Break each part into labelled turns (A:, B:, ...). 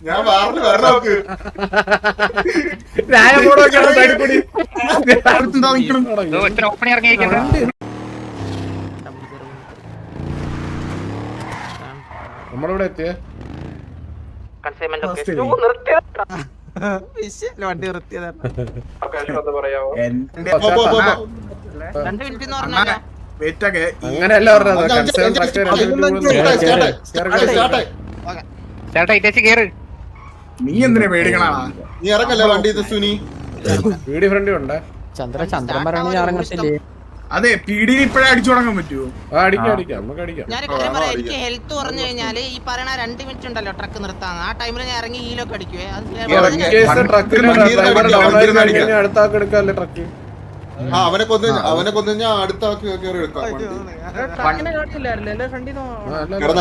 A: ഞാൻ വാറിന് വരണം നോക്ക്.
B: ഓപ്പണി ഇറങ്ങിയിരിക്കുന്നത്
C: നമ്മളിവിടെ എത്തിയേ
D: വണ്ടി നിർത്തിയതാണ്.
C: അങ്ങനെയല്ല പറഞ്ഞത്.
B: ചേട്ടാ ഇറ്റേച്ച് കേറ്.
E: നീ എന്തിനാ പേടിക്കണ?
A: നീ ഇറങ്ങല്ലേ വണ്ടി സുനി.
C: വീടി ഫ്രണ്ട് ഉണ്ട്.
D: ചന്ദ്രൻ പറയണ ഇറങ്ങത്തില്ലേ?
E: അതെ പീഡിനെ ഇപ്പഴേ അടിച്ചു തുടങ്ങാൻ പറ്റുമോ?
C: അടിക്കാം നമുക്ക് അടിക്കാം.
F: ഞാനൊരു കാര്യം പറയാം. എനിക്ക് ഹെൽത്ത് പറഞ്ഞു കഴിഞ്ഞാല് ഈ പറയണ 2 മിനിറ്റ് ഉണ്ടല്ലോ ട്രക്ക് നിർത്താന്ന്, ആ ടൈമിൽ ഞാൻ ഇറങ്ങി ഹീലൊക്കെ അടിക്കുവേ.
C: അടുത്താക്കി എടുക്കാല്ലേ ട്രക്ക്.
A: അവനെ കൊന്നു ഞാൻ അടുത്ത കയറി എടുക്കാം.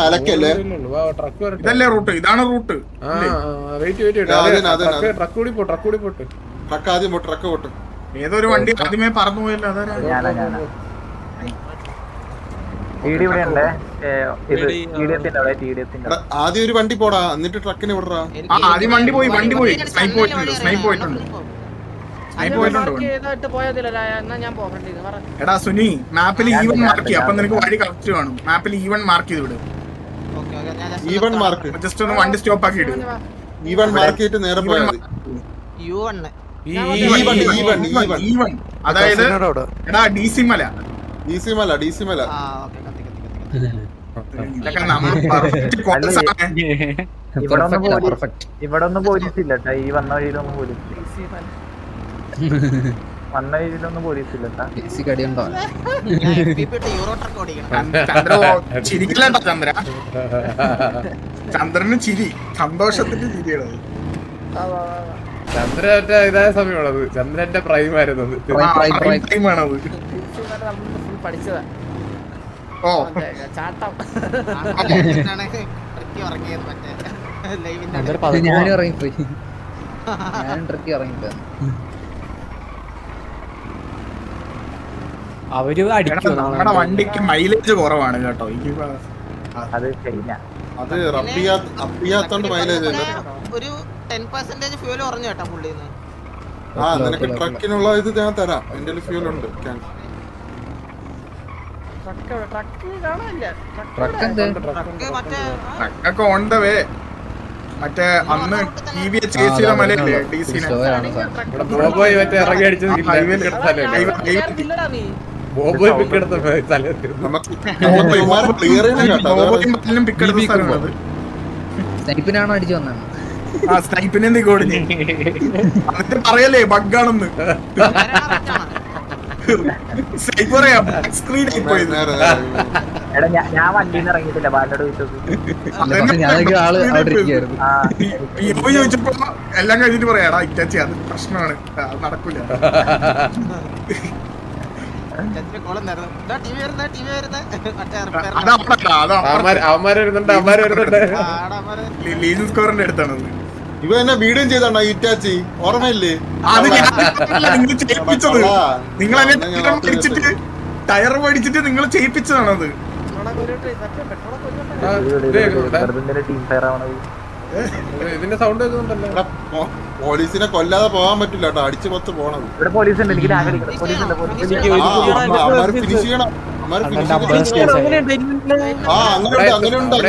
A: അലക്കല്ലേ
E: ഇതല്ലേ റൂട്ട്? ഇതാണ് റൂട്ട്.
C: ട്രക്ക് കൂടി പോട്ട്.
A: ട്രക്ക് ആദ്യം പോട്ട്. Truck pot.
E: ഏതൊരു വണ്ടി ആദ്യമേ പറന്നു പോയല്ലോ.
A: ആദ്യം ഒരു വണ്ടി പോടാ, എന്നിട്ട് ട്രക്കിന് വിടറാ.
E: ആദ്യം വണ്ടി പോയി. സ്നൈപ്പ് പോയിട്ടുണ്ട്. എടാ സുനി, മാപ്പിൽ ഈവൻ മാർക്ക് ചെയ്യാം. അപ്പൊ നിനക്ക് വഴി കറക്റ്റ് കാണും. മാപ്പിൽ ഈവൻ മാർക്ക് ചെയ്ത് വിടും.
A: ഈവൻ മാർക്ക്
E: ജസ്റ്റ് ഒന്ന് വണ്ടി സ്റ്റോപ്പ് ആക്കി ഇടും.
A: ഈവൻ മാർക്ക് ചെയ്തിട്ട് നേരെ പോയാൽ മതി.
E: ഈവൻ അതായത് എടാ ഡി.സി. മല.
G: ഇവിടെ ഒന്നും പോലീസ് ഇല്ല. ഈ വന്ന വഴിയിലൊന്നും പോലീസ് ഇല്ല.
E: ചിരിക്കില്ലണ്ട ചന്ദ്ര. ചന്ദ്രന് ചിരി, സന്തോഷത്തിന്റെ ചിരിയാണ്.
C: ചന്ദ്ര ഇതായ സമയമാണത്. ചന്ദ്രന്റെ പ്രൈം ആയിരുന്നത്.
D: പഠിച്ചതാ.
E: ഓ
D: ചാട്ടം.
G: ഞാനും ഇറങ്ങിപ്പോയി. ഞാനും ട്രക്കി ഇറങ്ങിപ്പോയി.
D: അവര്
E: നമ്മുടെ വണ്ടിക്ക് മൈലേജ് കുറവാണ് കേട്ടോ.
G: അത് ശരിയാ.
A: അത് റബ്ബിയാത്തോണ്ട് മൈലേജ്
F: ഒരു 10% ഫ്യൂൽ കുറഞ്ഞു കേട്ടോ പുള്ളിന്ന്.
A: നിനക്ക് ട്രക്കിനുള്ള ഇത് ഞാൻ തരാം. എന്റെ ഫ്യൂൽ ഉണ്ട്.
E: ട്രക്കൊക്കെ ഓൺ ദ വേ. മറ്റേ അന്ന് മലയില്ലേ DC-നെ
C: ബോബോയ് മറ്റേ ഇറങ്ങി അടിച്ചത് ഹൈവേയിൽ കിടത്താലേ. ബോബോയ് പിക്കെടുത്ത
E: പിക്കെടുത്ത സ്ഥലമാണത്.
G: സ്നൈപ്പിനാണോ അടിച്ചു വന്നത്?
E: ആ സ്നൈപ്പിനെ കൊടിഞ്ഞ് എന്നിട്ട് പറയല്ലേ ബഗ്ഗാണെന്ന്.
G: ഞാൻ വണ്ടിന്ന് ഇറങ്ങിയിട്ടില്ല. ബാലോട്
E: ചോദിച്ചപ്പോ എല്ലാം കഴിഞ്ഞിട്ട് പറയാടാ ഇറ്റാച്ചി അത് പ്രശ്നമാണ്, നടക്കൂല.
C: അവന്മാര് വരുന്നുണ്ട്.
E: ലീസൺ സ്കോറിന്റെ അടുത്താണത്.
A: ഇവ എന്നെ വീഡിയോ ചെയ്താണോ ഇറ്റാച്ചി? ഓർമ്മയില്ലേ?
E: നിങ്ങൾ ചെയ്യിപ്പിച്ചത്. നിങ്ങൾ മേടിച്ചിട്ട് ടയർ മേടിച്ചിട്ട് നിങ്ങൾ ചെയ്യിപ്പിച്ചതാണത്.
G: Team fire ആവണത്.
C: ഇതിന്റെ സൗണ്ട് കേൾക്കുന്നുണ്ടല്ലോ.
A: പോലീസിനെ കൊല്ലാതെ പോകാൻ പറ്റില്ല കേട്ടോ. അടിച്ചു പത്ത് പോണത്.
G: ഇവിടെ പോലീസ് ഉണ്ട്. എനിക്ക് പോലീസ് ഉണ്ട്.
A: ഫിനിഷ് ചെയ്യണം.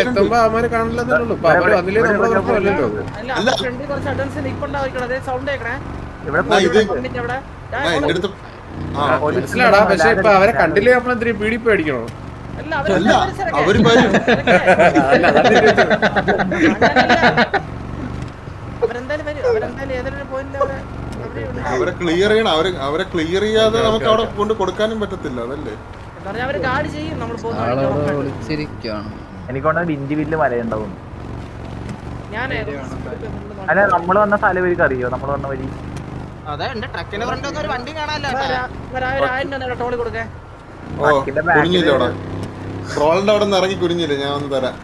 C: എത്തുമ്പോ അവന്മാര് കാണില്ലെന്നുള്ളൂ. അതിലേ നമ്മുടെ കുഴപ്പമില്ലല്ലോ. മനസ്സിലാടാ. പക്ഷെ ഇപ്പൊ അവരെ കണ്ടില്ലേ നമ്മളെന്തിനും പീഡിപ്പ് അടിക്കണോ?
A: അവര് അവരെ ക്ലിയർ ചെയ്യണം. അവരെ ക്ലിയർ ചെയ്യാതെ നമുക്ക് അവിടെ കൊണ്ട് കൊടുക്കാനും പറ്റത്തില്ല. അതല്ലേ
G: എനിക്കൊണ്ട ഇഞ്ചിവില്ല് മലയുണ്ടാവും. അല്ല നമ്മള് വന്ന സ്ഥലം വഴിക്ക് അറിയോ? നമ്മള് വന്ന വഴി
A: ട്രോളിന്റെ അവിടെ നിന്ന് ഇറങ്ങി കുനിഞ്ഞില്ലേ? ഞാൻ ഒന്ന് തരാം.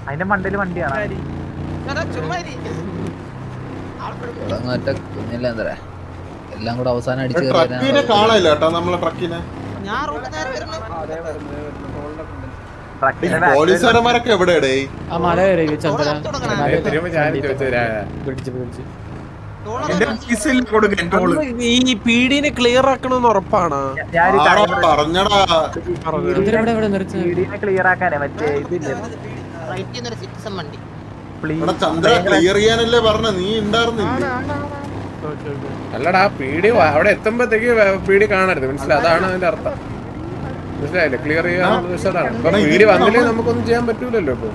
G: അതിന്റെ മണ്ടയില് വണ്ടിയാണ്.
H: എല്ലാം കൂടെ അവസാനം അടിച്ചു
A: ട്രക്കിനെ കാണാനില്ല കേട്ടോ. നമ്മളെ ട്രക്കിനെ
F: ഞാൻ റോഡ് നേരെ വരുന്നു.
A: പോലീസുകാരന്മാരൊക്കെ എവിടെയാടേ?
D: ആ മല വരെ ചന്ദ്ര
C: തിരുമ്പോ ഞാനും ചോദിച്ചത്
D: പിടിച്ച് പിടിച്ച്
E: എന്റെ ഡീസൽ കൊടുക്ക എന്റെ ഓള്.
H: ഈ പീഡിനെ ക്ലിയർ ആക്കണമെന്ന് ഉറപ്പാണ്.
A: പറഞ്ഞടാ
D: എവിടെ നിർത്തി
G: പീഡിനെ ക്ലിയർ ആക്കാനേ മറ്റേ ഇതില്ലേ
F: റൈറ്റിൽ നിന്നൊരു സിറ്റിസൺ വണ്ടി.
A: ഇവിടെ ചന്ദ്ര ക്ലിയർ ചെയ്യാനല്ലേ പറഞ്ഞ, നീ ഉണ്ടായിരുന്നില്ലേ?
C: അല്ലടാ പീടി അവിടെ എത്തുമ്പോഴത്തേക്ക് പീടി കാണരുത്, മനസ്സിലായി? അതാണ് അതിന്റെ അർത്ഥം, മനസ്സിലായില്ലേ? ക്ലിയർ ചെയ്യാനുള്ള വിഷയതാണ്. ഇപ്പൊ പീടി വന്നില്ലെങ്കിൽ നമുക്കൊന്നും ചെയ്യാൻ പറ്റൂലല്ലോ. ഇപ്പൊ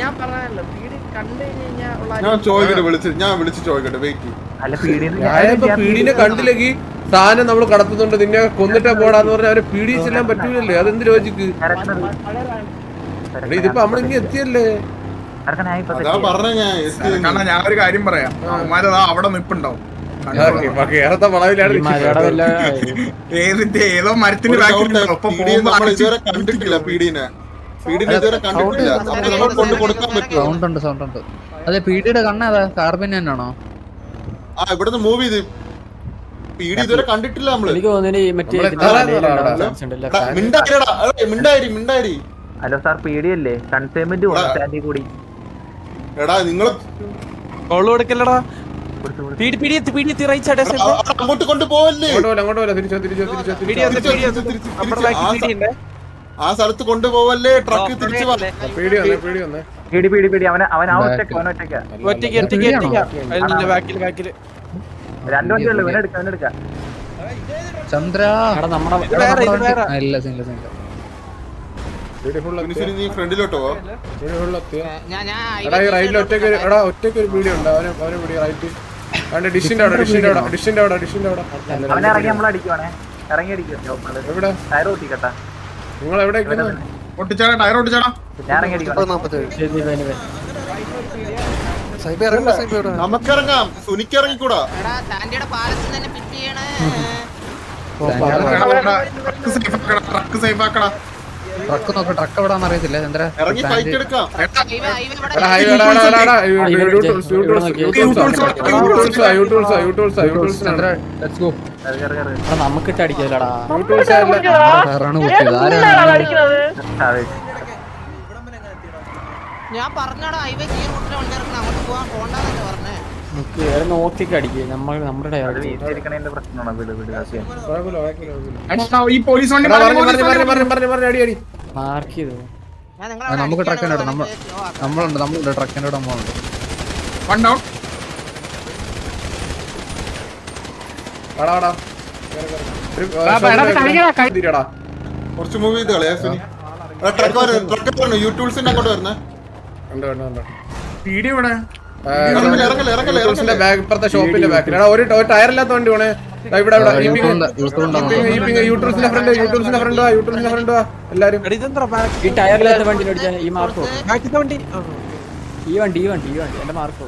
D: ഞാൻ പറഞ്ഞല്ലോ പീഡി കണ്ടു കഴിഞ്ഞാൽ
A: ഞാൻ ചോദിക്കട്ടെ, ഞാൻ വിളിച്ച് ചോദിക്കട്ടെ, വെയിറ്റ്.
G: അല്ല പീഡിനെ
C: ഞാനിപ്പോ പീഡിനെ കണ്ടില്ലെങ്കിൽ സാധനം നമ്മൾ കടത്തുന്നുണ്ട്, നിന്നെ കൊന്നിട്ടാ പോടാന്ന് പറഞ്ഞാൽ അവരെ പീഡി ചെല്ലാൻ പറ്റൂലല്ലേ? അതെന്ത് ലോജിക്ക്? ഇതിപ്പോ നമ്മളിങ്ങനെ എത്തിയല്ലേ?
A: അതാ പറഞ്ഞ ഞാൻ
E: കാരണം ഞാൻ ഒരു കാര്യം പറയാം, അവന്മാരതാ അവിടെ നിപ്പുണ്ടാവും.
C: കേരളത്തെ വളവിലാണ്
E: ഏതോ മരത്തിന്റെ
A: ഇതുവരെ കണ്ടിട്ടില്ല പീഡീനെ. പീഡീനെ ഇതുവരെ കണ്ടിട്ടില്ല. അപ്പൊ നമ്മൾ കൊണ്ട് കൊടുക്കാൻ പറ്റുമോ?
D: സൗണ്ട് ഉണ്ട്. അതെ പീഡിയുടെ കണ്ണാ കാർബിൻ തന്നെയാണോ?
A: ആ ഇവിടുന്ന് മൂവ് ചെയ്ത് പീഡി ഇതുവരെ കണ്ടിട്ടില്ല നമ്മള്.
D: എനിക്ക് തോന്നുന്നു മറ്റേ
A: മിണ്ടായി.
G: ഹലോ സാർ പീഡിയല്ലേ? കൺസൈൻമെന്റ് സ്റ്റാൻഡിൽ കൂടി
A: എടാ നിങ്ങള്
H: കോള് കൊടുക്കല്ലടാ.
A: അങ്ങോട്ട് കൊണ്ടുപോവല്ലേ? ആ സ്ഥലത്ത് കൊണ്ടുപോവല്ലേ? ട്രക്ക് തിരിച്ചു
G: പീടി അവൻ ആ ഒറ്റയ്ക്ക് രണ്ടു വണ്ടിയുള്ളൂ. ഇവനെടുക്കാം
D: ചന്ദ്ര
A: നീ ഫ്രണ്ടിലോട്ടോ പോ.
C: റൈറ്റിൽ ഒറ്റയ്ക്ക് ഒരു പീടി ഉണ്ട്. അവനെ പിടി റൈറ്റ് ഡിഷിന്റെ അവിടെ.
G: അവനെ ഇറങ്ങി നമ്മളടിക്കുവാണേ. ഇറങ്ങി അടിക്കും.
C: എവിടെ
G: ടയർ ഓട്ടിക്കട്ടാ.
C: നിങ്ങൾ എവിടെ
E: ഒട്ടിച്ചാടാ, ടയർ ഒട്ടിച്ചാടാ.
G: ഞാൻ ഇറങ്ങി അടിക്കാം.
A: നമുക്കിറങ്ങാം, സുനിക്കിറങ്ങിക്കൂടാ.
F: എടാ സാൻഡിയുടെ പാലത്തിൽ തന്നെ പിറ്റ് ചെയ്യണേ.
E: ട്രക്ക് സേഫ് ആക്കടാ.
D: ട്രക്ക് എവിടാന്ന് അറിയത്തില്ല ചന്ദ്ര.
A: ഇറങ്ങി ഫൈറ്റ് എടുക്കാം.
D: നമുക്കിട്ട് അടിക്കലടാ.
F: ഞാൻ പറഞ്ഞടാ ഹൈവേ ഈ റൂട്ടിൽ വണ്ടി ഇറക്കണം, അങ്ങോട്ട് പോകാൻ പോണ്ടെന്നല്ലേ പറഞ്ഞേ.
D: നോക്കിക്ക് അടിക്കുക. നമ്മുടെ
G: പ്രശ്നമാണ് വീട്
E: ഈ പോലീസ് വണ്ടി
C: അടി
D: മാർക്ക് ചെയ്തു.
F: ഞാൻ നിങ്ങളെ
D: നമുക്ക് ട്രക്കിൻ്റെ നമ്മളുണ്ട് ട്രക്കിൻ്റെ ഇവിടെ നമ്മളുണ്ട്.
E: One down.
A: കുറച്ച് മൂവ് ചെയ്ത് കളയാ സുനി. ട്രക്ക് യു ടൂൾസിന്റെ അങ്ങോട്ട് വരുന്നേ.
E: പീടി ഇവിടെ
C: ഇപ്പുറത്തെ ഷോപ്പിന്റെ ബാക്കിൽ ഒരു ടയർ ഇല്ലാത്ത വണ്ടി പോണേ. ഇവിടെ യൂട്യൂബ്സിന്റെ ഫ്രണ്ട് എല്ലാരും
D: ഈ ടയറില്ലാത്ത വണ്ടി ഈ മാർക്ക് ഈ വണ്ടി എന്റെ മാർക്ക്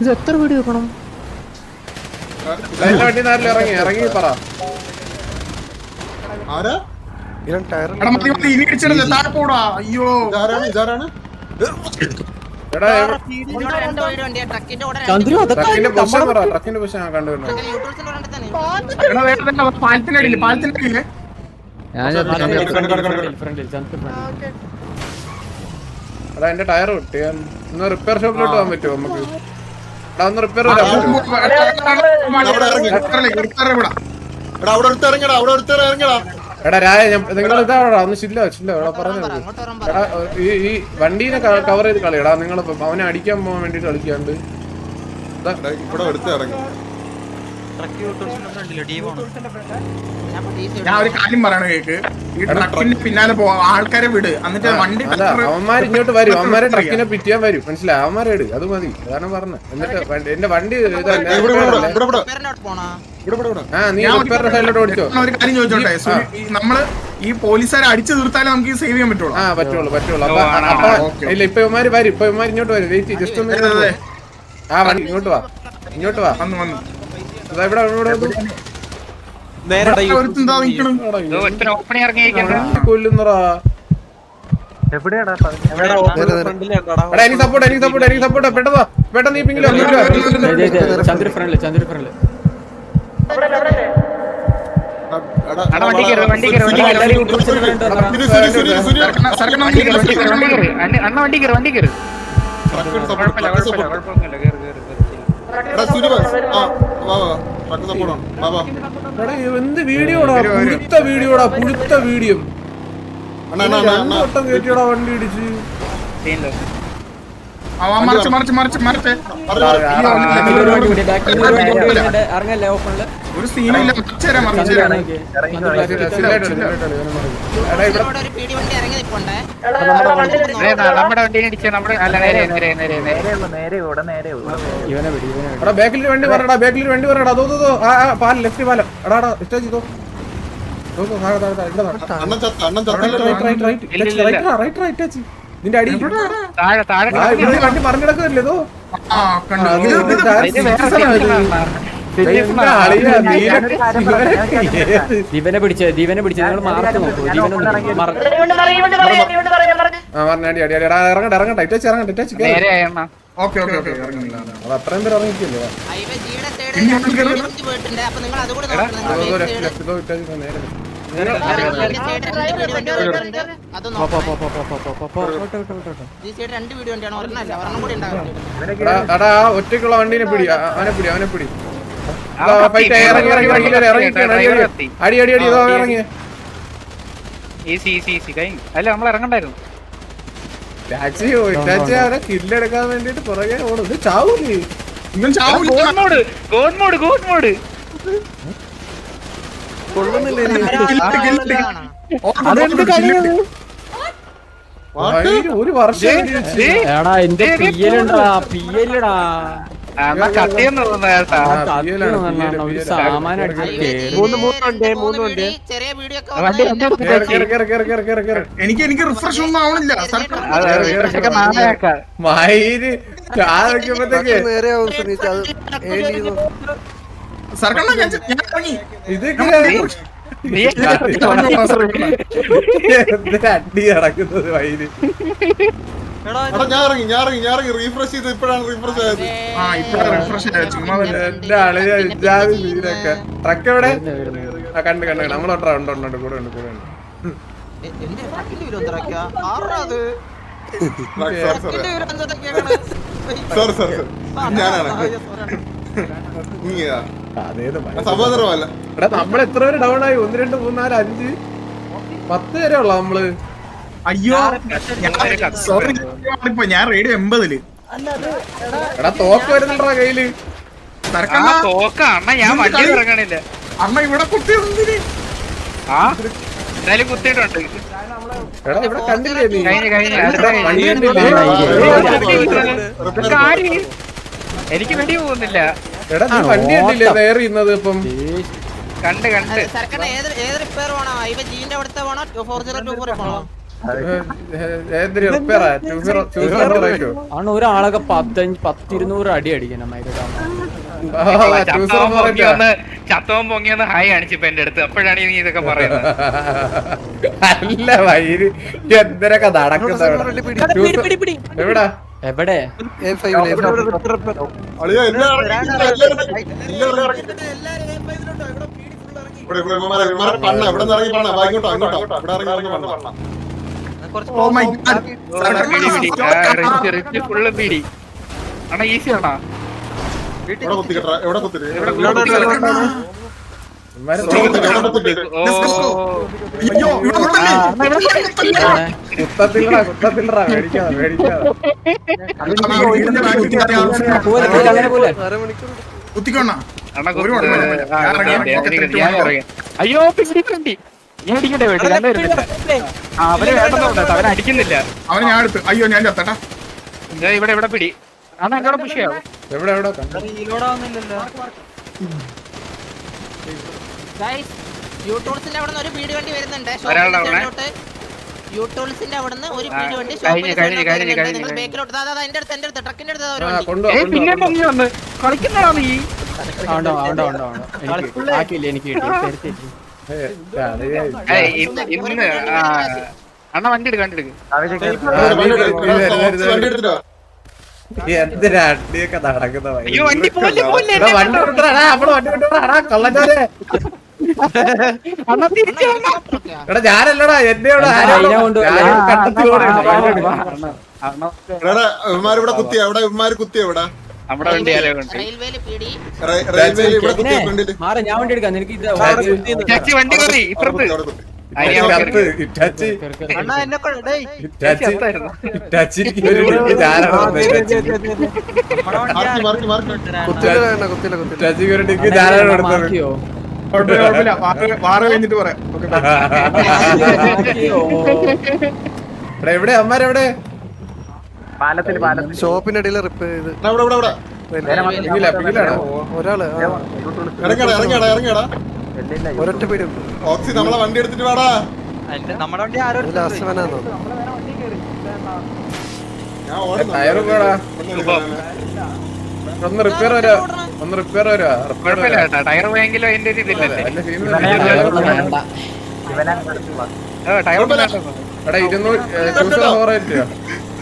D: ഇത് എത്ര വീഡിയോ വെക്കണം?
C: വണ്ടി നാട്ടിൽ ഇറങ്ങി പറ.
A: ആരാ
E: താഴെ പോടാ. അയ്യോ
A: ഇതാരാണ്?
C: എടാ
F: രണ്ട് വഴി വണ്ടിയാ, ട്രക്കിന്റെ കൂടെ
C: ട്രക്കിന്റെ പൊസിഷൻ പറ. ട്രക്കിന്റെ പൊസിഷൻ ഞാൻ കണ്ടുവരുന്നു.
F: യൂട്യൂബ്സിന്റെ ഫ്രണ്ടിൽ തന്നെ.
E: പാലത്തിനടിയില്
C: എടാ എന്റെ ടയർ കിട്ടി. ഒന്ന് റിപ്പയർ ഷോപ്പിലോട്ട് പോകാൻ പറ്റുമോ നമുക്ക്? എടാ ഒന്ന് റിപ്പയർ
A: അവിടെ ഇറങ്ങടാ.
C: എടാ രായ നിങ്ങൾ ഇതാടാ ഒന്ന് ചില്ല പറഞ്ഞു. എടാ ഈ വണ്ടീനെ കവർ ചെയ്ത് കളിയടാ. നിങ്ങൾ അവനെ അടിക്കാൻ പോകാൻ വേണ്ടിട്ട് കളിക്കാണ്ട്
A: ഇവിടെ എടുത്ത് ഇറങ്ങി.
E: ഞാൻ ഒരു കാര്യം പറയണ കേക്ക്. ഈ ട്രക്കിന്റെ പിന്നാലെ ആൾക്കാരെ വിട്, എന്നിട്ട് വണ്ടി
C: അവന്മാർ ഇങ്ങോട്ട് വരും. അവന്മാരെ ട്രക്കിനെ പിറ്റിയാൻ വരും, മനസ്സിലായി? അവന്മാരെ ഇട്, അത് മതി. അതാണ് പറഞ്ഞത്. എന്നിട്ട് എന്റെ വണ്ടി നീ റിപ്പയറിന്റെ സൈഡിലോട്ട് ഓടിച്ചോ.
E: ഒരു കാര്യം ചോദിച്ചോട്ടെ, നമ്മള് ഈ പോലീസുകാരെ അടിച്ചു തീർത്താലേ നമുക്ക് സേവ് ചെയ്യാൻ പറ്റുള്ളൂ.
C: പറ്റുള്ളൂ. അപ്പൊ ഇല്ല, ഇപ്പൊ ഇവന്മാര് വരും. ഇങ്ങോട്ട് വരും. വെയിറ്റ് ജസ്റ്റ് ഒന്ന്. ആ വണ്ടി ഇങ്ങോട്ട് വാ.
E: വന്നു
C: കൊല്ലുന്നറാ.
G: എവിടെയാടാ
C: എടാ എനിക്ക് സപ്പോർട്ട് പെട്ടെന്ന് ഈ പിങ്കിലോ
D: ചന്ദ്ര ഫ്രണ്ടില്
B: വണ്ടി കയറി
C: എന്ത് വീഡിയോടാ പുഴുത്ത വീഡിയോ വട്ടം കയറ്റിയോടാ വണ്ടി ഇടിച്ച്
D: ഇറങ്ങല്ലേ ഓപ്പണില്
E: ഒരു സീനില്ല
F: ഇവിടെ ഒരു പീടി വണ്ടി ഇറങ്ങി നിൽപ്പുണ്ടേ.
B: നമ്മുടെ വണ്ടീനെ ഇടിച്ച് നമ്മുടെ അല്ല നേരെ
D: ഇവനെ വിടി
C: എടാ ബാക്കിൽ വണ്ടി പറയടാ അതോ പാലം ലെഫ്റ്റ് പാലം എടാ ഇഷ്ടം ചെയ്തോ നിന്റെ അടി
B: താഴെ
C: വണ്ടി പറഞ്ഞിടക്കല്ലേ ഇതോ
D: ദിവനെ പിടിച്ച നിങ്ങൾ മാർക്ക് നോക്കൂ
C: അത്രയും പേര് ഇറങ്ങിക്കില്ലേ
F: ഹൈവേ ജിയുടെ സൈഡിൽ വണ്ടി പോയിട്ടുണ്ട്. അപ്പൊ നിങ്ങൾ അതുകൂടെ നോക്കണം. അത് ഈ സൈഡ് 2 വീഡിയോ വണ്ടിയാണ്. ഒരെണ്ണം കൂടി ഉണ്ടാകും.
C: എടാ ഒറ്റയ്ക്കുള്ള വണ്ടീനെ പിടി അവനെ പിടി അടി ഇതോ ഇറങ്ങിയ
B: അല്ല നമ്മൾ ഇറങ്ങണ്ടായിരുന്നു.
C: ടാക്സി അവനെ കില്ലെടുക്കാൻ വേണ്ടിട്ട് പുറകെ ഓടും ചാവൂലേ ഒരു വർഷം
D: എടാ എന്റെ പിയലടാ ഒരു സാമാനം
F: ചെറിയ വീഡിയോ ഒക്കെ
E: എനിക്ക് റിഫ്രഷ് ഒന്നും ആവണില്ല.
C: മയില് നോക്കിയപ്പോഴത്തേക്ക് അടി നടക്കുന്നത് വൈര്
A: ഞാൻ ഇറങ്ങി റീഫ്രഷ് ചെയ്ത് ഇപ്പോഴാണ് റീഫ്രഷ് ആയത്.
C: എന്റെ ആളിനെ ഇജാതി വീരൊക്കെ ട്രക്ക് എവിടെ കണ്ട് നമ്മളോട്ടാ ഉണ്ട് കൂടെ ഉണ്ട്
A: ഞാനാണ് സഹോദരമല്ല.
C: എടാ നമ്മൾ എത്ര പേര് ഡൗൺ ആയി 1 2 3 4 5 10 വരെ ഉള്ള നമ്മള്.
E: അയ്യോ സോറി ഞാൻ റേഡിയോ 80
C: എടാ തോക്ക് വരുന്നുണ്ടാ കയ്യില്
B: ഞാൻ വണ്ടി ഇറങ്ങണില്ല.
E: അമ്മ ഇവിടെ കുത്തി
B: എന്തായാലും കുത്തിയിട്ടുണ്ട്.
C: എടാ ഇവിടെ കണ്ടില്ലേ നീ
B: എനിക്ക് വെടി പോകുന്നില്ല.
C: എടാ നീ വണ്ടി കണ്ടില്ലേ നേരെ ഇന്നത് ഇപ്പം
B: കണ്ട്
F: സർക്കാരിന്റെ ഏത് റിപ്പയർ വേണോ? ഹൈവേ ജിന്റെ അവിടുത്തെ വേണോ? 4024 വേണോ?
D: ആണ് ഒരാളൊക്കെ 10-200 അടി അടിക്കണം.
B: ചത്തവും പൊങ്ങിയൊന്ന് ഹായ് കാണിച്ചിപ്പോ എന്റെ അടുത്ത്. അപ്പോഴാണ് നീ ഇതൊക്കെ പറയുന്നത്.
C: അല്ല വൈര് എന്തൊക്കെ നടക്കുന്ന എവിടാ
D: എവിടെ
B: ഫുള്ള് പീടി ആണോ? ഈസി ആണോ? അയ്യോ പിടി ഞാൻ അടിക്കട്ടെ വീട്ടിൽ അവര് വേണ്ടെന്നുണ്ട്. അവനെ അടിക്കുന്നില്ല.
E: അവനെ ഞാൻ എടുത്ത്. അയ്യോ ഞാൻ ചത്തട്ടാ.
B: ഇവിടെ പിടി അന്ന് എന്നോട് പുഷിയാവും.
C: എവിടെ
F: യൂട്ടൂൾസിന്റെ അവിടെ നിന്ന് ഒരു പീടി വണ്ടി വരുന്നുണ്ട്. യൂട്ടൂൾസിന്റെ അവിടെ നിന്ന് ഒരു പീടി വണ്ടി നിങ്ങൾ ബേക്കിലോട്ട് എന്റെ അടുത്ത് ട്രക്കിന്റെ അടുത്ത് ഒരു വണ്ടി
B: കളിക്കുന്നതാ നീ.
D: ആക്കിയില്ല എനിക്ക്
B: ഇന്ന് അണ്ണ വണ്ടി എടുക്ക് വണ്ടി എടുക്ക്
A: വണ്ടി എടുത്തിട്ടോ
C: എന്തിനാ അടിയൊക്കെ നടക്കുന്ന
B: അയ്യോ വണ്ടി പോലെ പോലെ
C: വണ്ടി വിട്ടടാ അവിടെ വണ്ടി വിട്ടടാ കള്ളന്മാരെ
B: അണ്ണ തിരിച്ചു
C: എടാ ഞാനല്ലടാ എന്നെ
A: ഇവന്മാരിവിടെ കുത്തിയ എവിടെ ഇവന്മാര് കുത്തിയ എവിടെ
B: നമ്മുടെ വണ്ടി ആരോ കൊണ്ട്
F: റെയിൽവേയില് പിടി
A: റെയിൽവേയിൽ ഇവിടെ കുത്തിയ ഫ്രണ്ടില്
D: മാറി ഞാൻ വണ്ടി എടുക്കാം നിനക്ക് ഇത്
B: ടാക്സി വണ്ടി കയറി ഇപ്പുറത്ത്
F: അണ്ണാ എന്നെ കൊണ്ട് ഡേയ്
A: മാർക്ക്
D: മാറ്റിയോ
E: കുഴപ്പമില്ല വാറ കഴിഞ്ഞിട്ട് പറയാം ഓക്കെ
C: എവിടെ അമ്മാരെവിടെ
G: പാലത്തില്
H: ഷോപ്പിന്റെ ഇടയിൽ റിപ്പയർ ചെയ്ത്
A: ഇവിടെ ഇവിടെ
H: ഒരാള്
A: ഇറങ്ങിയാടാ
H: ഒരൊറ്റ പീടി ഉണ്ട്
A: ഓക്സി നമ്മളെ വണ്ടി എടുത്തിട്ട് വേടാ
F: നമ്മുടെ വണ്ടി ആരോ
H: ലാസ്റ്റ്മാനാന്നോ
A: ഞാൻ ഓടുന്നു
C: ടയറും കൂടാ ഒന്ന് റിപ്പയർ വരാ
B: കുഴപ്പമില്ല കേട്ടോ ടയർ പോയെങ്കിലും അതിന്റെ ഒരു ഇതില്ലല്ലേ ടയർ
C: എടാ 200 ഹോറായിട്ടോ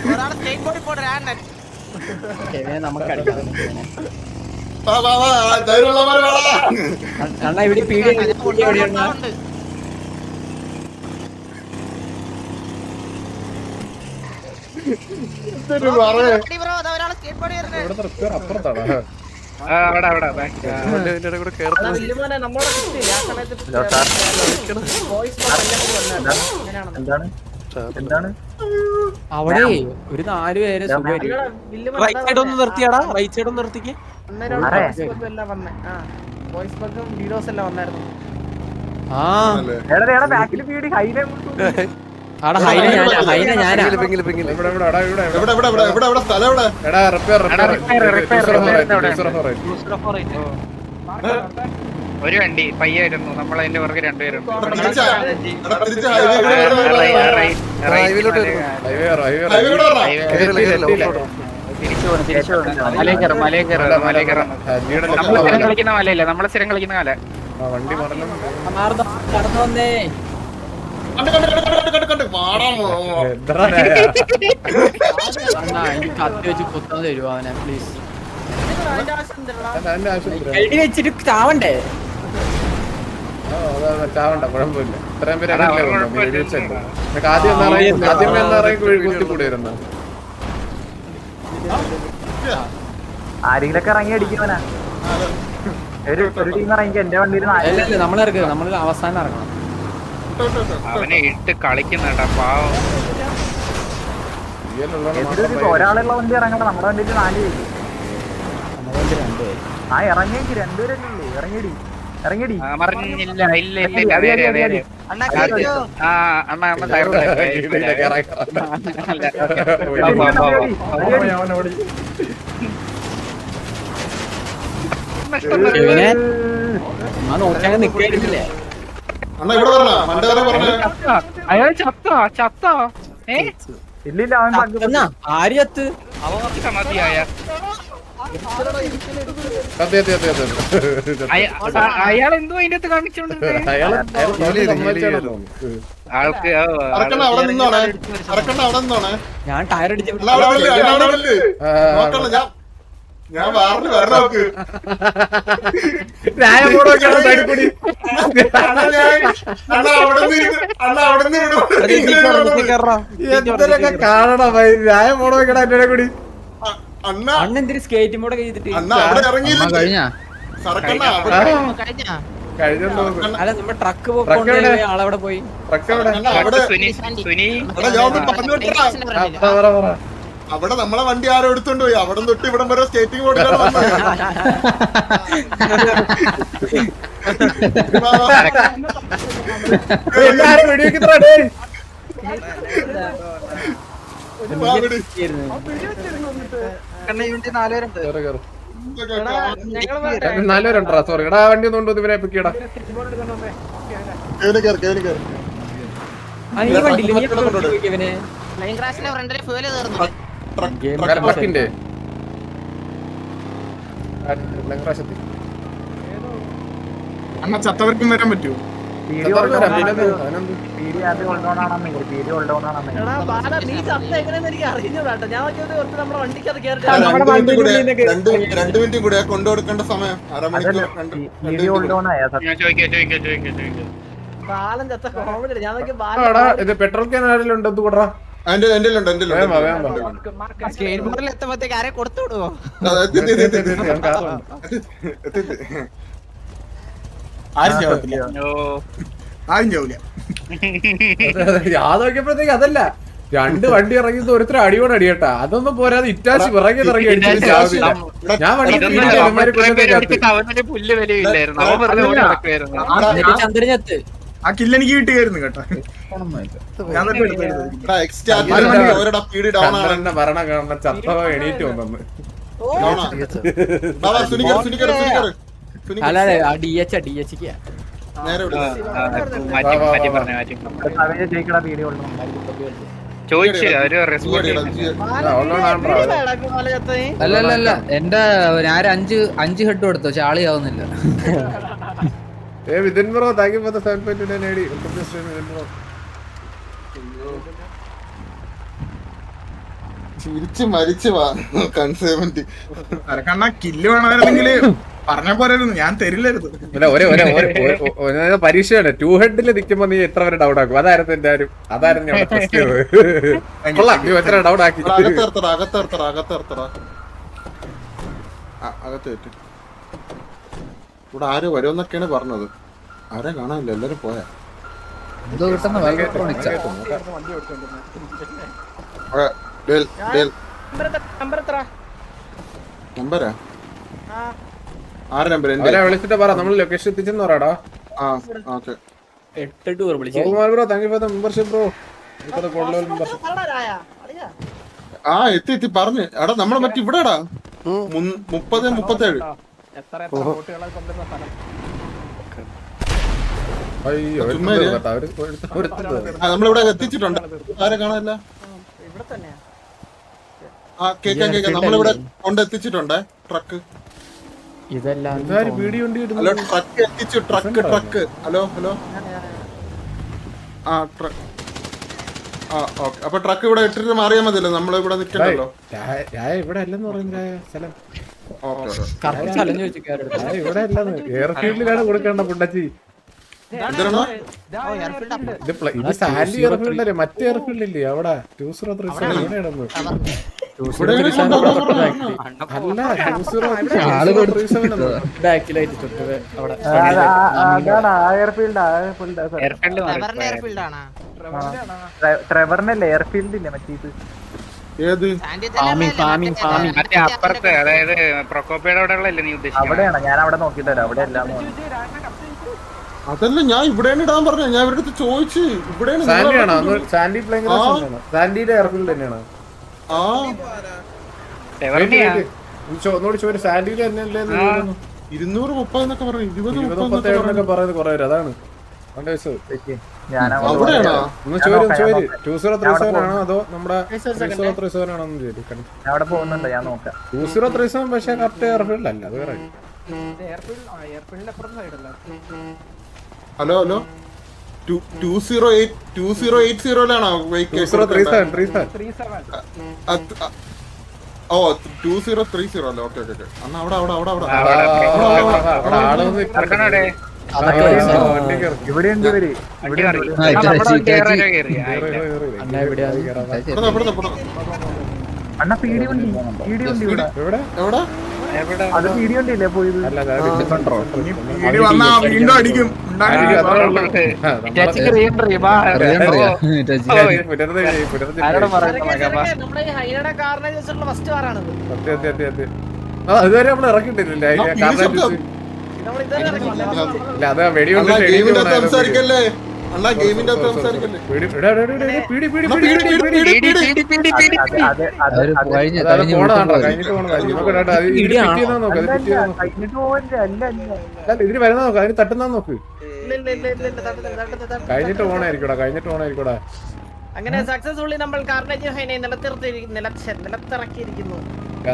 F: ഒരാൾ സ്കേറ്റ് ബോർഡിൽ പോടാ
D: നമുക്ക് അടിക്കാം
A: ധൈര്യമുള്ളവന്മാര് വേടാ
D: അണ്ണാ ഇവിടെ പീടി എവിടെയാണ്
F: ഒരാൾ സ്കേറ്റ് ബോർഡിൽ
C: ഇവിടുത്തെ റിപ്പയർ അപ്പുറത്താടാ
B: അവിടെ അവിടെ
H: ഇതിന്റെ കൂടെ കേറുന്നു
G: എന്താണ്
D: അവിടെ ഒരു 4 പേര്
H: റൈറ്റ് സൈഡ് ഒന്ന് നിർത്തിയാടാ റൈറ്റ് സൈഡ് ഒന്ന് നിർത്തിക്ക്
D: ആ
G: എടാ ബാക്കില് പീടി ഹൈലേ
D: അവിടെ ഹൈന ഞാനാ
A: ഇവിടെ സ്ഥലം എവിടെ
C: എടാ റിപ്പയർ
B: ഒരു വണ്ടി പയ്യെ വരുന്നു നമ്മളതിന്റെ പുറകെ രണ്ടുപേരുണ്ട്
A: തിരിച്ച് ഹൈവേയിലോട്ട്
B: തിരിച്ചു പോകണം മലയെ കയറാം നമ്മളെ സ്ഥിരം കളിക്കുന്ന മലയില്ല നമ്മളെ സ്ഥിരം കളിക്കുന്ന മല
C: വണ്ടി മറന്നു
D: കടന്നു വന്നേ അണ്ണാ എനിക്ക് കത്തി വെച്ച് കുത്താൻ തരുമോ അവനെ പ്ലീസ് എഴുതി വെച്ചിട്ട് ചാവണ്ടേ
C: ചാവണ്ട കുഴപ്പമില്ല ഇത്രയും പേര് ആദ്യമേ കുത്തിക്കൂടിയിരുന്ന
G: ആരെങ്കിലൊക്കെ ഇറങ്ങി അടിക്കുവനാ ഒരു ടീം ഇറങ്ങി എന്റെ വണ്ടിയിൽ
D: അല്ലല്ല നമ്മളിറങ്ങുക നമ്മൾ അവസാനം ഇറങ്ങണം
B: അവനെ ഇട്ട് കളിക്കുന്നുണ്ടാ പാവം
G: ഒരാളുള്ള വണ്ടി ഇറങ്ങണ്ട നമ്മുടെ വണ്ടിയിൽ 4 പേര്
D: നമ്മുടെ വണ്ടി 2 പേര്
G: ആ ഇറങ്ങിയെങ്കിൽ 2 പേരല്ലേ ഉള്ളൂ ഇറങ്ങിയടി
B: പറഞ്ഞില്ല ഇല്ല അതെ
F: അണ്ണാ കേട്ടോ
B: ആ അമ്മ തയ്യാറ
D: ഇവനെ നോക്കാൻ നിൽക്കായിരുന്നില്ലേ
A: അണ്ണ ഇവിടെ പറഞ്ഞ
B: അയാൾ ചത്തോ
G: ഇല്ലില്ല അവൻ
D: ആര്യത്ത്
B: മതിയായ അയാൾ എന്തോ അതിന്റെ അകത്ത് കാണിച്ചോണ്ട് ആൾക്ക്
A: അവിടെ നിന്നോണേ
D: ഞാൻ ടയർ അടിച്ച
A: ഞാൻ വാറിന് വരണം നോക്ക്
C: എന്തൊക്കെ കാണണം ന്യായം പോണോ വെക്കണ എന്റെ കൂടി
D: അണ്ണെന്തിരി സ്കേറ്റും കൂടെ ചെയ്തിട്ട് അല്ല നമ്മുടെ ട്രക്ക് പോയിക്കൊണ്ട് ആളവിടെ പോയി
B: സുനി
A: അവിടെ നമ്മളെ വണ്ടി ആരോ എടുത്തോണ്ട് പോയി അവിടെ തൊട്ട് ഇവിടം വരെ സ്കേറ്റിംഗ് ബോർഡിലാണ്
C: നാലുപേരുണ്ടാ സോറി എടാ വണ്ടി ഒന്നും കൊണ്ടു ഇവരെ പിക്കടാ
D: ഇവനെ
F: പ്ലെയിൻ ക്രാഷിന്റെ ഫ്രണ്ടിൽ ഫ്യൂല് തീർന്നു
C: ട്രക്കിന്റെ
E: അണ്ണ ചത്തവർക്കും വരാൻ പറ്റുമോ
G: പീഡി ഹോൾഡ് ഡൗൺ ആണെന്ന് പീഡി ഹോൾഡ് ഡൗൺ ആണെന്ന്
F: എടാ ബാല നീ ചത്ത എങ്ങനെയെന്ന് എനിക്ക് അറിഞ്ഞൂടാട്ടോ. ഞാൻ നോക്കിയത് കുറച്ച് നമ്മുടെ വണ്ടിക്ക് അത് കേറി
A: രണ്ട് മിനിറ്റും കൂടെ കൊണ്ടുകൊടുക്കേണ്ട സമയം അരമണിക്കൂർ
G: പീഡി ഹോൾഡ് ഡൗൺ ആയ
F: ബാലൻ ചത്ത കോമഡി. ഞാൻ നോക്കിയ ബാല
C: ഇത് പെട്രോൾ ക്യാൻ ആരെങ്കിലും ഉണ്ടോ കൂടാ
A: എന്റെ
F: സ്കേറ്റ്ബോർഡിൽ എത്തുമ്പോഴത്തേക്ക് ആരെ കൊടുത്തു വിടുവോ?
E: ആരും ചാവത്തില്ല
C: ഞാൻ നോക്കിയപ്പോഴത്തേക്ക് അതല്ല 2 വണ്ടി ഇറങ്ങിയത് ഒരുത്തർ അടിയോട് അടിയട്ടാ. അതൊന്നും പോരാതെ ഇറ്റാച്ചി പിറകെ ഇറങ്ങി അടിച്ചിട്ട് ചാവില്ല. ഞാൻ വണ്ടി
B: പുല്ല് വിലയില്ലായിരുന്നു. അവൻ വെറുതെ ഓടി നടക്കുവായിരുന്നു.
D: ചന്ദ്രനത്ത്
E: ആ കില്ലെനിക്ക് കിട്ടിയായിരുന്നു കേട്ടോ. ഞാൻ തന്നെ
C: ചന്ദ്രന്റെ ഭരണം കാണുന്ന ചത്തവ എണീറ്റ് വന്നു.
D: അല്ല DH
G: ജയിക്കടാ പീഡി ഹോൾഡ് ഡൗൺ
B: ചോദിച്ചു അവര് റെസ്പോണ്ട്
D: അല്ല എന്റെ ഞാൻ 5 ഹെഡ് കൊടുത്തു. പക്ഷെ ആളി ആവുന്നില്ല.
C: Within bro thank you for the 7.29 ID.
A: ചിരിച്ച് മരിച്ചു കൺസേവന്റ്
E: അരക്കണ്ണ കില്ല് വേണമായിരുന്നെങ്കിൽ പറഞ്ഞ പോരായിരുന്നു. ഞാൻ തരില്ലായിരുന്നു.
C: പരീക്ഷയാണ് 2 ഹെഡിൽ നിൽക്കുമ്പോ നീ എത്ര വരെ ഡൗൺ ആക്കും? അതായിരുന്നു എന്റെ ആരും. അതായിരുന്നു ഞാൻ ടെസ്റ്റ് ചെയ്തത്. നീ എത്ര ഡൗൺ ആക്കി?
A: അകത്തേറ്റ് ഇവിടെ ആര് വരുമെന്നൊക്കെയാണ് പറഞ്ഞത്. ആരെ കാണാനില്ല, എല്ലാരും പോയാ.
D: എന്തോ കിട്ടുന്ന
A: നമ്പരാ? ആറ് നമ്പർ
C: വിളിച്ചിട്ട് പറ, നമ്മൾ ലൊക്കേഷൻ എത്തിച്ചെന്ന് പറയാടാ.
A: ഓക്കെ.
D: 8 ടൂർ വിളിച്ചു.
C: Bro thank you for the membership bro.
A: എത്തി പറഞ്ഞു. എടാ നമ്മളെ മറ്റേ ഇവിടെടാ 30-37. നമ്മളിവിടെ എത്തിച്ചിട്ടുണ്ട്. ആരെ കാണാനില്ല. കേക്കാം നമ്മളിവിടെ കൊണ്ടെത്തിച്ചിട്ടുണ്ടേ ട്രക്ക്. ഹലോ ട്രക്ക് എത്തിച്ചു. Truck hello okay. അപ്പൊ ട്രക്ക് ഇവിടെ ഇട്ടിട്ട് മാറിയാൽ മതിയല്ലോ, നമ്മളിവിടെ നിൽക്കണ്ടല്ലോ.
C: ഇവിടെ അല്ലെന്ന് പറയുന്ന സ്ഥലം
A: ഓക്കെ.
C: ഇവിടെ അല്ലെന്ന് എയർഫീൽഡിലാണ് കൊടുക്കേണ്ട പുണ്ടച്ചി.
A: എന്തിനാണോ
C: ഇത് സാൻഡി എയർഫീൽഡല്ലേ, മറ്റേ എയർഫീൽഡില്ലേ അവിടെ 203 എവിടെയാണെന്ന്.
G: ട്രെവറിനല്ലേ എയർഫീൽഡ് ഇല്ലേ മറ്റേ ഇത്?
A: ഏത്
B: മറ്റേ അപ്പുറത്ത്, അതായത് പ്രൊക്കോപ്പയുടെ അവിടെ നീ ഉദ്ദേശിക്കുന്നത്?
G: അവിടെയാണ് ഞാൻ അവിടെ നോക്കിട്ട് വരാം. അവിടെ എല്ലാം
A: അതല്ല, ഞാൻ ഇവിടെയാണ് ഇടാൻ പറഞ്ഞത്. ഞാൻ ഇവരുടെ അടുത്ത് ചോദിച്ചു. ഇവിടെയാണ്
C: സാൻഡിയുടെ എയർഫീൽഡ് തന്നെയാണ്. ഒന്നുകൂടി ചോദിച്ചു, സാൻഡിയിൽ തന്നെയല്ലേ
A: 230 എന്നൊക്കെ പറഞ്ഞു.
C: 20-37 പറയുന്നത് കുറെ പേര്. അതാണ്
A: അവിടെയാണോ?
C: 2037 ആണോ അതോ നമ്മുടെ 2037 ആണോ ചോദിക്കും.
G: അവിടെ പോകുന്നുണ്ട്, ഞാൻ നോക്കാം.
C: 2037 പക്ഷെ കറക്റ്റ് എയർഫീൽഡ് അല്ല, അത് വേറെ.
A: Hello 2080-ലാണോ vehicle? 2030 അല്ലേ? ഓക്കെ. അന്ന് അവിടെ
G: ഇവിടെയുണ്ട് ഇവര്. അണ്ണ പീഡി വണ്ടി ഇവിടെ.
A: എവിടെ?
G: അത് പീഡി വണ്ടിയില്ലേ പോയത്?
E: ഇനി വന്നാ വീണ്ടും അടിക്കും.
C: അതുവരെ നമ്മൾ ഇറക്കിയിട്ടില്ല. അതാ വെടിയുണ്ട്
A: സംസാരിക്കല്ലേ അണ്ണാ, ഗെയിമിന്റെ അകത്ത് സംസാരിക്കല്ലേ.
C: ഇതിന് വരുന്ന നോക്ക്, അതിന് തട്ടുന്ന നോക്ക്. കഴിഞ്ഞിട്ട് പോണായിരിക്കൂടാ.
F: അങ്ങനെ സക്സസ്ഫുള്ളി നമ്മൾ കാർണേജ് ഹൈനെ നിലത്തിറക്കിയിരിക്കുന്നു.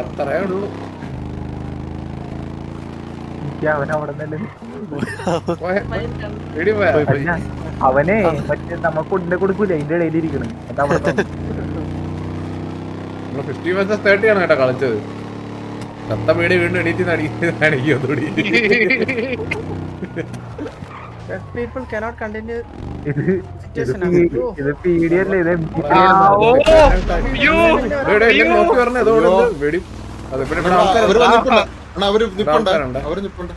C: അത്രേ ഉള്ളൂ.
G: അവനവിടെ തന്നെ
C: പീടി പോയാ
G: അവനെ മറ്റേ നമ്മ കൊണ്ടു കൊടുക്കൂലേ അതിന്റെ ഇടയിൽ ഇരിക്കണ് അതവിടെ
C: 50 versus 30 ആണ് കേട്ടോ കളിച്ചത്. ചത്ത പീടി വീണ്ടും എണീറ്റ് അടിക്കൊന്നുകൂടി.
G: ഇത് പീഡിയല്ലേ ഇത്
C: നോക്കി പറഞ്ഞ അതോടെ വെടി
A: അവര് വന്നിട്ടുണ്ട് അണ്ണാ, അവര് നിപ്പുണ്ട്, അവര് നിപ്പുണ്ട്,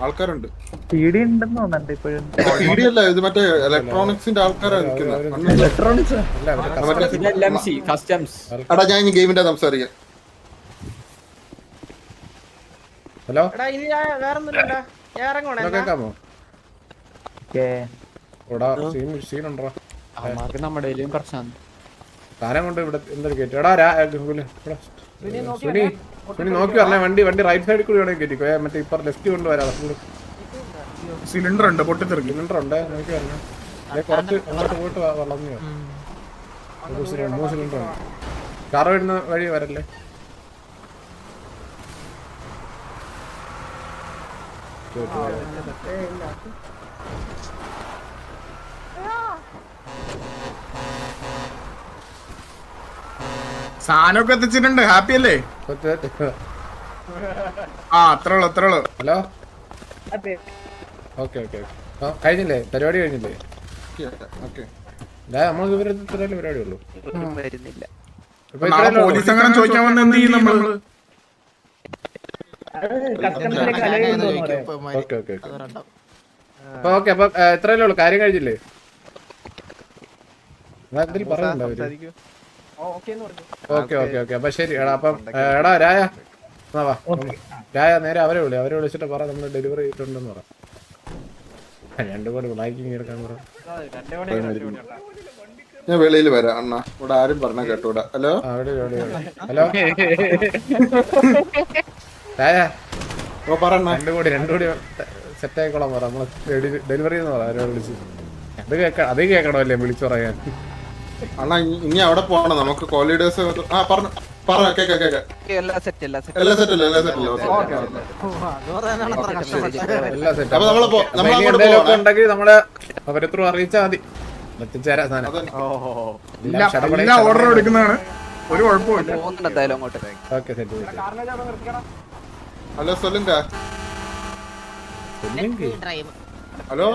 A: ആൾക്കാരുണ്ട്.
G: പീഡി ഉണ്ടെന്ന് തോന്നുന്നുണ്ട് ഇപ്പോഴും.
A: പീഡിയല്ല, ഇത് മറ്റേ ഇലക്ട്രോണിക്സിന്റെ ആൾക്കാരാണ് നിൽക്കുന്നത്. എടാ ഞാൻ ഈ ഗെയിമിന്റെ സംസാരിക്കാം.
C: ഹലോ കേക്കാമോ? സീനുണ്ടോ
D: നമ്മുടെ പ്രശ്നം
C: താരം കൊണ്ട് ഇവിടെ എന്തൊരു കയറ്റി എടാ സുനി നോക്കി പറഞ്ഞേ. വണ്ടി റൈറ്റ് സൈഡിൽ കൂടി വേണമെങ്കിൽ കയറ്റിക്കോ. മറ്റേ ഇപ്പം ലെഫ്റ്റ് കൊണ്ടുവരാം.
E: സിലിണ്ടർ ഉണ്ട്, പൊട്ടിത്തെറിക്കും.
C: സിലിണ്ടർ ഉണ്ട്, നോക്കി പറഞ്ഞേ. കുറച്ച് അങ്ങോട്ട് പോയിട്ട് വളർന്നു 3 സിലിണ്ടർ ഉണ്ട്. കാർ വരുന്ന വഴി വരല്ലേ.
E: സാധനമൊക്കെ എത്തിച്ചിട്ടുണ്ട്. ഹാപ്പി അല്ലേ? അത്രേ ഉള്ളു.
C: ഹലോ ഓക്കെ കഴിഞ്ഞില്ലേ പരിപാടി? കഴിഞ്ഞില്ലേ? നമ്മൾക്ക് ഇവര് ഇത്രയല്ലേ പരിപാടി ഉള്ളൂ.
E: പോലീസ് അങ്ങനെ ചോദിക്കാൻ വന്ന എന്ത് ചെയ്യും നമ്മള്?
C: ഓക്കെ അപ്പൊ എത്രയല്ലേ ഉള്ളു? കാര്യം കഴിഞ്ഞില്ലേ? എന്തെങ്കിലും പറയുന്നുണ്ടോ അവര്? ഓക്കെ അപ്പൊ ശരി എടാ. അപ്പം എടാ രായ നേരെ അവരെ വിളിച്ചിട്ട് പറ നമ്മള് ഡെലിവറി ചെയ്തിട്ടുണ്ടെന്ന് പറ. രണ്ടും കൂടി ബൈക്കിങ് എടുക്കാൻ പറ.
A: ഞാൻ വെളിയിൽ വരാം അണ്ണാ, ഇവിടെ ആരും പറഞ്ഞ കേട്ടൂടാ. ഹലോ
C: ഹലോ രായ രണ്ടും കൂടി സെറ്റ് ആയിക്കോളാം പറ. നമ്മള് ഡെലിവറി എന്ന് പറ. അവരെ വിളിച്ച് അത് കേൾക്കണമല്ലേ വിളിച്ചു പറയാൻ.
A: അണ്ണാ ഇനി അവിടെ പോണം നമുക്ക്. കോളിഡേഴ്സ് പറഞ്ഞു
B: എല്ലാം സെറ്റ്
A: എല്ലാം സെറ്റല്ലേ?
C: ഉണ്ടെങ്കിൽ നമ്മള് അവരെത്ര അറിയിച്ചാൽ മതി, എത്തിച്ചേരാ സാധനം.
E: ഓർഡർ എടുക്കുന്നതാണ്, ഒരു കുഴപ്പമില്ല.
C: Okay set.
A: ഹലോ സൊല്ലുങ്ക. ഹലോ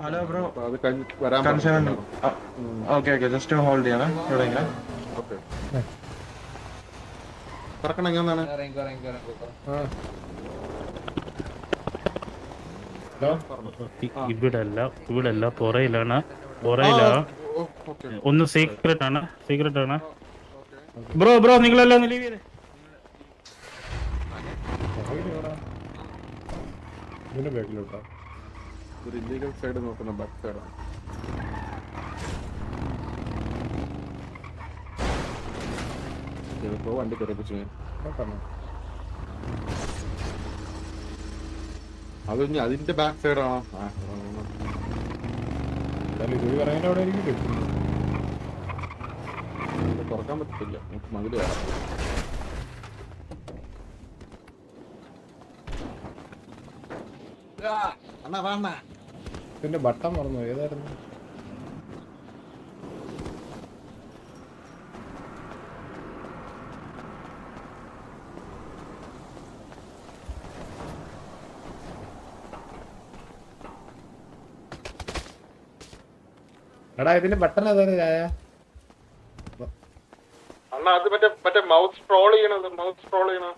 I: ഹലോ ബ്രോ,
A: വരാൻ
I: ഓക്കെ ജസ്റ്റ് ഹോൾഡ് ചെയ്യണം.
A: പറക്കണെങ്കി ഒന്നാണ്.
J: ഇവിടല്ല പുറയിലാണ്. ഒന്ന് സീക്രട്ട് ആണ്. ബ്രോ നിങ്ങളെല്ലാം ലീവ് ചെയ്തേ.
A: ഒരു ഇല്ലീഗൽ സൈഡ് നോക്കുന്ന ബാക്ക് സൈഡാണ്. വണ്ടി തെറിപ്പിച്ചു. അത് ഇനി അതിന്റെ ബാക്ക് സൈഡാണോ? തുറക്കാൻ പറ്റത്തില്ല, നമുക്ക് മതില്
C: പിന്നെ ബട്ടൺ മറന്നു. ഏതായിരുന്നു? എടാ ഇതിന്റെ ബട്ടൺ ഏതായാലും
A: അണ്ണാ അത് മറ്റേ മൗസ് സ്ക്രോൾ ചെയ്യണം.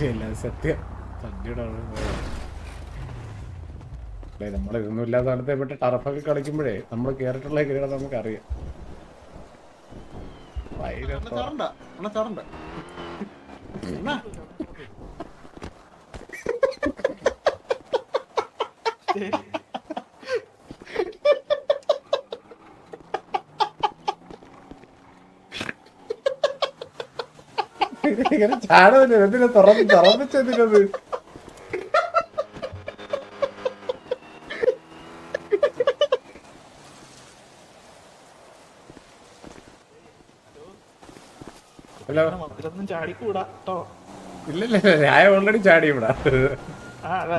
C: ഇല്ല സത്യം നമ്മളിതൊന്നും ഇല്ലാത്ത സ്ഥലത്തെ പെട്ട് ടർഫൊക്കെ കളിക്കുമ്പോഴേ നമ്മൾ കേറിട്ടുള്ള കിരീടം നമുക്കറിയാം. ഇങ്ങനെ ചാടല്ലേ എന്തിനാ തുറന്നിച്ചെന്തിനത്? ഹലോ
J: ചാടിക്കൂടാ കേട്ടോ.
C: ഇല്ലല്ല രായ ഓൾറെഡി ചാടി ഇവിടെ.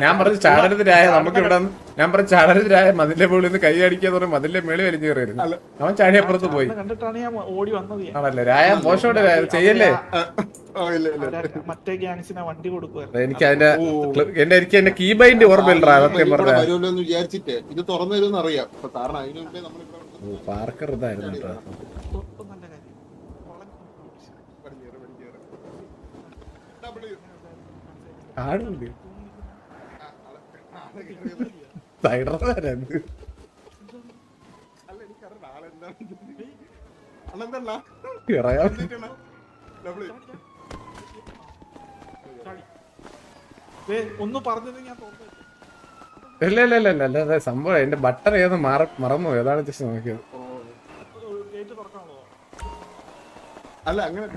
C: ഞാൻ പറഞ്ഞു ചാടരുത് രായ നമുക്ക് ഇവിടെ ഞാൻ പറഞ്ഞു ചാടരുത് രായ മതിലിന്റെ മുകളിൽ നിന്ന് കൈ അടിക്കാന്ന് പറഞ്ഞ് മതിലിന്റെ മേളിൽ വലിഞ്ഞു കയറിയിരുന്നു. അവൻ ചാടി അപ്പുറത്ത് പോയി.
J: കണ്ടിട്ടാണ് ഞാൻ ഓടി വന്നത്.
C: ആണല്ലേ രായ മോശോടെ ചെയ്യല്ലേ.
J: മറ്റേ ഗ്യാങ്സിനെ വണ്ടി കൊടുക്കുവായിരുന്നു.
C: എനിക്ക് എന്റെ കീ ബൈൻഡ് ഓർമ്മയില്ല സത്യം പറഞ്ഞ.
A: വിചാരിച്ചിട്ട് ഇത് തുറന്നു തരുമെന്ന് അറിയാം. കാരണം അതിനു മുമ്പേ
C: പാർക്കർ ഇതായിരുന്നു കേട്ടോ. ആടുണ്ട്
J: ഒന്ന് പറഞ്ഞത് ഞാൻ
C: ഇല്ല സംഭവം എന്റെ ബട്ടൺ ഏത് മറന്നു ഏതാണ് ജസ്റ്റ് നോക്കിയത്.
A: അല്ല അങ്ങനെ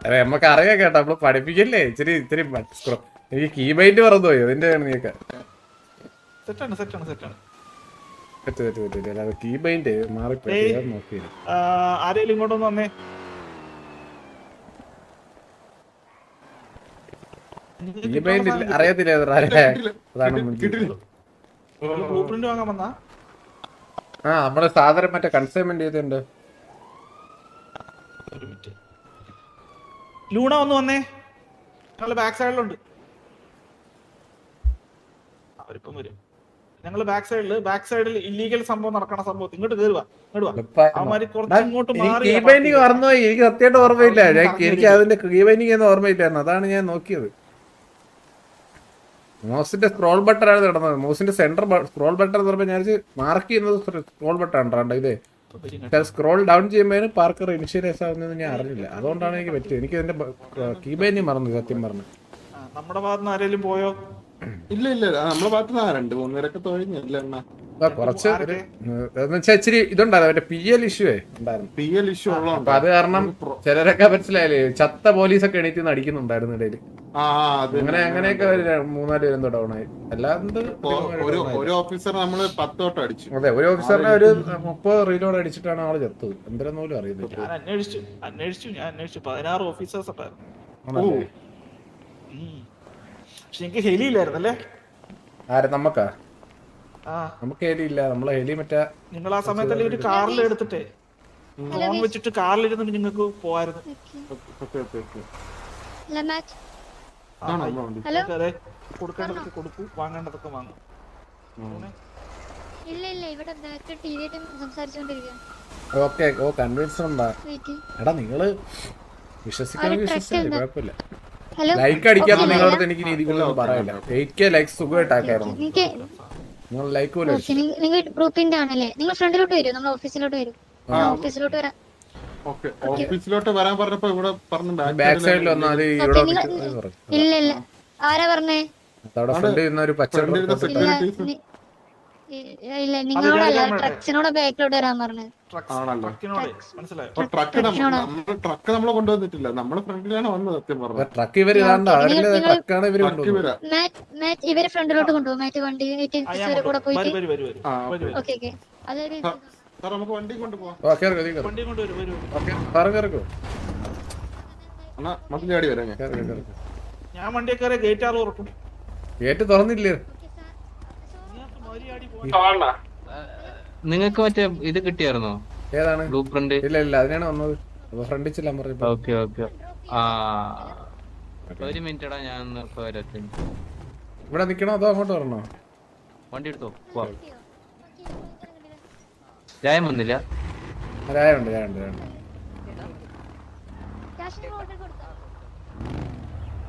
C: അതെ നമുക്ക് അറിയാം കേട്ടോ നമ്മള് പഠിപ്പിക്കല്ലേ ഇത്തിരി എനിക്ക് കീ ബൈൻഡ് മറന്നു പോയോ അതിന്റെ നീക്ക കീ ബൈൻഡ് മാറിപ്പോയി നോക്കി.
J: ആരെങ്കിലും ഇങ്ങോട്ടൊന്ന് വന്നേ.
C: കീ ബൈൻഡ് അറിയത്തില്ല അതാണ്
J: ബ്ലൂ പ്രിന്റ് വാങ്ങാൻ വന്നാ.
C: നമ്മള് സാധാരണ മറ്റേ കൺസൈൻമെന്റ് ചെയ്തിട്ടുണ്ട്.
J: ലൂണ ഒന്ന് വന്നേ. ഞങ്ങള് ബാക്ക് സൈഡിലുണ്ട്. അവരിപ്പം വരും. ഞങ്ങള് ബാക്ക് സൈഡിൽ ഇല്ലീഗൽ സംഭവം നടക്കണ സംഭവം ഇങ്ങോട്ട് കേറുക. അവന്മാര് കുറച്ച് ഇങ്ങോട്ട് മാറി.
C: മറന്നുപോയി എനിക്ക് സത്യമായിട്ട് ഓർമ്മയില്ല. എനിക്ക് അതിന്റെ കീ ബൈൻഡിങ് ഒന്നും ഓർമ്മയില്ലായിരുന്നു. അതാണ് ഞാൻ നോക്കിയത്. മൗസിന്റെ സ്ക്രോൾ ബട്ടൺ ആണ് കിടന്നത്. മൗസിന്റെ സെന്റർ സ്ക്രോൾ ബട്ടൺ എന്ന് പറയുമ്പോൾ ഞാൻ മാർക്ക് ചെയ്യുന്നത് സ്ക്രോൾ ബട്ടൺ ആണ്. ഇതേ സ്ക്രോൾ ഡൗൺ ചെയ്യുമ്പോൾ പാർക്കർ ഇനിഷ്യലൈസ് ആവുന്നതെന്ന് ഞാൻ അറിഞ്ഞില്ല. അതുകൊണ്ടാണ് എനിക്ക് പറ്റിയത്. എനിക്ക് ഇതിന്റെ കീബൈൻഡ് മറന്നു സത്യം പറഞ്ഞു.
J: നമ്മുടെ ഭാഗത്ത് ആരെങ്കിലും പോയോ?
A: ഇല്ല നമ്മുടെ ഭാഗത്ത് 2-3 പേരൊക്കെ തൊഴിഞ്ഞല്ല.
C: കുറച്ച് ഇച്ചിരി ഇതുണ്ടായിരുന്നു മറ്റേ PL ഇഷ്യൂ ഉണ്ടായിരുന്നു.
A: PL ഇഷ്യൂ
C: അപ്പൊ അത് കാരണം ചിലരൊക്കെ മനസ്സിലായില്ലേ ചത്ത പോലീസൊക്കെ എണീറ്റ് അടിക്കുന്നുണ്ടായിരുന്നു ഇടയിൽ. അങ്ങനെയൊക്കെ 3-4 പേരും ഡൗൺ ആയി. അല്ലാതെ
A: ഒരു ഓഫീസർ നമ്മള് 10 തൊട്ട് അടിച്ചു.
C: അതെ ഒരു ഓഫീസറിനെ ഒരു 30 റീലോഡ് അടിച്ചിട്ടാണ് ആള് ചത്തത്. എന്തിനും പോലും അറിയുന്നില്ല.
J: ഞാൻ അന്വേഷിച്ചു 16 ഓഫീസേഴ്സ് ഉണ്ടായിരുന്നു. പക്ഷെ എനിക്ക് ഹെലി ഇല്ലായിരുന്നല്ലേ.
C: ആരെ നമുക്കാ? നമുക്ക് ഹെലി ഇല്ല. നമ്മളെ ഹെലി മറ്റേ
J: നിങ്ങൾ ആ സമയത്തല്ലേ ഒരു കാറിൽ എടുത്തിട്ടേ ഫോൺ വെച്ചിട്ട് കാറിൽ ഇരുന്നിട്ട് നിങ്ങൾക്ക് പോവായിരുന്നു. കൊടുക്കേണ്ടതൊക്കെ കൊടുക്കൂ, വാങ്ങേണ്ടതൊക്കെ വാങ്ങും.
C: എടാ നിങ്ങള് വിശ്വസിക്കാൻ കുഴപ്പമില്ല. ലൈക്ക് അടിക്കാത്ത നിങ്ങളോട് എനിക്ക് രീതികളൊന്നും പറയില്ല. 8K likes സുഖമായിട്ടാക്കായിരുന്നു. നിങ്ങൾ ലൈക്ക് പോലും
A: ഓഫീസിലോട്ട് വരാൻ പറഞ്ഞപ്പോ ഇവിടെ പറഞ്ഞു
C: ബാക്ക് സൈഡിൽ വന്നാൽ മതി.
D: ആരാ പറഞ്ഞേ?
C: അവിടെ ഫ്രണ്ട് ചെയ്യുന്ന ഒരു പച്ച
D: ട്രക്കിനോട് ബാക്കിലോട്ട് വരാൻ പറഞ്ഞത്.
A: ട്രക്ക് നമ്മളെ കൊണ്ടുവന്നിട്ടില്ല. നമ്മള് ഫ്രണ്ടിലാണ് വന്നത് സത്യം പറഞ്ഞത്.
C: ട്രക്ക് ഇവര് ട്രക്കാണ് ഇവര്
D: ഇവര് ഫ്രണ്ടിലോട്ട് കൊണ്ടുപോകും. മാറ്റ് വണ്ടി കൂടെ പോയിട്ട്
A: നമുക്ക് വണ്ടി കൊണ്ടുപോവാം. മതിലാടി വരാം.
J: ഞാൻ വണ്ടിയെ കയറി ഗേറ്റ് ആറ് തുറക്കും.
C: ഗേറ്റ് തുറന്നില്ലേ?
H: നിങ്ങൾക്ക് മറ്റേ ഇത് കിട്ടിയായിരുന്നോ?
C: ഏതാണ്
H: ബ്ലൂ പ്രിന്റ്?
C: ഇല്ല അതിനാണ് വന്നത്. ഫ്രണ്ടിച്ചില്ല പറഞ്ഞു.
H: ഓക്കെ ഒരു മിനിറ്റടാ ഞാൻ
C: ഇവിടെ നിക്കണോ അതോ അങ്ങോട്ട് വരണോ?
H: വണ്ടി എടുത്തോ. ചായം വന്നില്ല.
C: ചായുണ്ട്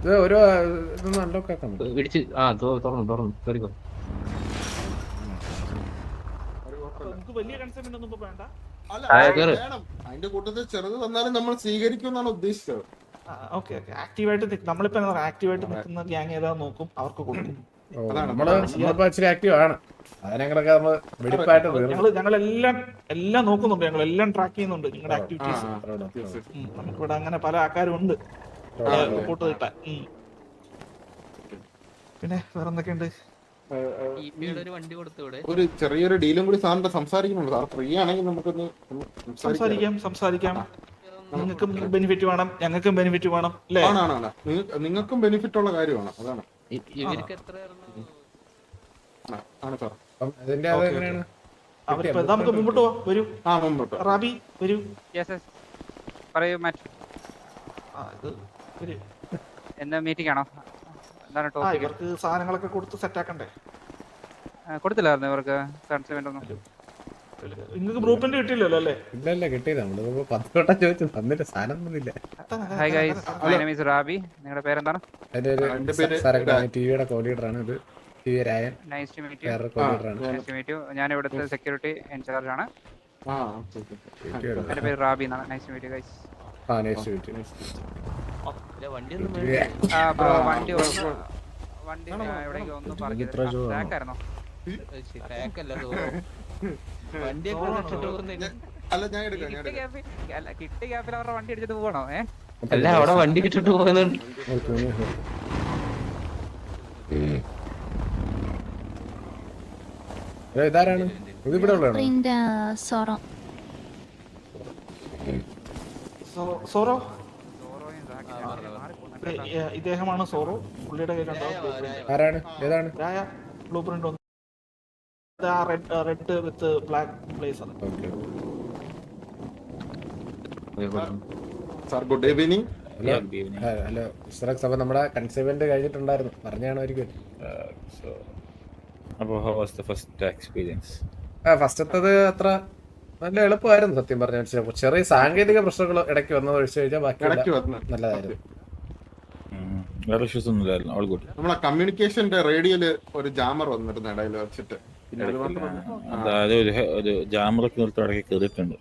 C: ഇത് ഓരോ ഇതൊന്നും അൺലോക്ക് ആക്കണം.
D: ഇടിച്ച് തുറന്നു കേറിക്കോ.
J: നമുക്ക് വലിയ കൺസെപ്റ്റ് ഒന്നും ഇപ്പൊ വേണ്ട.
A: അല്ല,
D: കേറ്.
A: വേണം. അതിന്റെ കൂട്ടത്തിൽ ചെറുത് തന്നാലും നമ്മൾ സ്വീകരിക്കും എന്നാണ് ഉദ്ദേശിച്ചത്.
J: ഓക്കെ ആക്റ്റീവായിട്ട് നമ്മളിപ്പോ ആക്റ്റീവായിട്ട് നിൽക്കുന്ന ഗ്യാങ് ഏതാന്ന് നോക്കും, അവർക്ക് കൊടുക്കും.
C: നമ്മളിപ്പോ ഇച്ചിരി ആക്റ്റീവ് ആണ്. അതിനൊക്കെ നമ്മൾ വെടിപ്പായിട്ട്
J: ഞങ്ങൾ എല്ലാം നോക്കുന്നുണ്ട്, ഞങ്ങൾ എല്ലാം ട്രാക്ക് ചെയ്യുന്നുണ്ട് നിങ്ങളുടെ ആക്ടിവിറ്റീസ്. നമുക്കിവിടെ അങ്ങനെ പല ആൾക്കാരും ഉണ്ട് കൂട്ട് കിട്ടാൻ. പിന്നെ വേറെ എന്തൊക്കെയുണ്ട്?
A: ഒരു ചെറിയൊരു ഡീലും കൂടി സാറിന്റെ സംസാരിക്കുന്നുണ്ട്. സാർ ഫ്രീ ആണെങ്കിൽ നമുക്കൊന്ന്
J: സംസാരിക്കാം. നിങ്ങൾക്കും ബെനിഫിറ്റ് വേണം, ഞങ്ങൾക്കും ബെനിഫിറ്റ് വേണം അല്ലേ?
A: നിങ്ങൾക്കും ബെനിഫിറ്റ് ഉള്ള കാര്യമാണ്. അതാണ് ആണ് സാർ.
C: ഇതിന്റെ അത് എങ്ങനെയാണ്?
J: അവരിപ്പോ നമുക്ക് മുമ്പോട്ട് പോവാം. വരൂ റാബി, വരൂ.
B: പറയൂ മാറ്റ്.
J: വരൂ.
B: എന്താ മീറ്റിംഗ് ആണോ? എന്താണ് ടോപ്പിക്?
J: ഇവർക്ക് സാധനങ്ങളൊക്കെ കൊടുത്ത് സെറ്റ് ആക്കണ്ടേ?
B: കൊടുത്തില്ലായിരുന്നു ഇവർക്ക് കൺസൈൻമെന്റ് ഒന്നും.
J: നിങ്ങൾക്ക് ബ്ലൂ പ്രിന്റ് കിട്ടിയില്ലല്ലോ അല്ലേ?
C: ഇല്ല കിട്ടിയതാ. നമ്മളിപ്പോ 10 വട്ടം ചോദിച്ചു തന്നിട്ട് സാധനം ഒന്നുമില്ല.
B: Hi guys, my name is Rabi. നിങ്ങളുടെ പേരെന്താണ്?
C: ടിവിയുടെ കോർഡിനേറ്ററാണ്. ഇത് ടിവി രായൻ.
B: Nice to meet
C: you.
B: ഞാൻ ഇവിടുത്തെ സെക്യൂരിറ്റി ഇൻചാർജ് ആണ്. എന്റെ പേര് റാബി എന്നാണ്. Nice to meet guys. Bro വണ്ടി എവിടേക്ക് ഒന്ന് പറഞ്ഞു ട്രാക്കായിരുന്നോ? കിട്ടിയ ഗ്യാപ്പിൽ അവരുടെ വണ്ടി അടിച്ചിട്ട് പോകണോ?
D: അല്ല അവിടെ വണ്ടി കിട്ടിട്ട് പോകുന്നുണ്ട്.
C: ഇതാരാണ്? ഇതിവിടെ ഉള്ളതാണോ?
J: സോറോ ഇദ്ദേഹമാണ് സോറോ. പുള്ളിയുടെ
C: ആരാണ്? ഏതാണ്?
J: ബ്ലൂ പ്രിന്റ് ഒന്ന് red with black blazer.
A: Sir good evening.
C: Hello സിറക്സ്. അപ്പൊ നമ്മുടെ കൺസൈൻമെന്റ് കഴിഞ്ഞിട്ടുണ്ടായിരുന്നു, പറഞ്ഞാണോ ഒരിക്കൽ? ഫസ്റ്റത്തത് അത്ര നല്ല എളുപ്പമായിരുന്നു സത്യം പറഞ്ഞ. ചെറിയ സാങ്കേതിക പ്രശ്നങ്ങൾ ഇടയ്ക്ക് വന്നത് ഒഴിച്ചു കഴിഞ്ഞാൽ ബാക്കി നല്ലതായിരുന്നു.
A: നമ്മളെ കമ്മ്യൂണിക്കേഷന്റെ റേഡിയോയില് ഒരു ജാമർ വന്നിരുന്നു ഇടയിൽ വെച്ചിട്ട്.
I: അതായത് ഒരു ജാമറൊക്കെ നിർത്തി ഇടയ്ക്ക് കയറിയിട്ടുണ്ട്.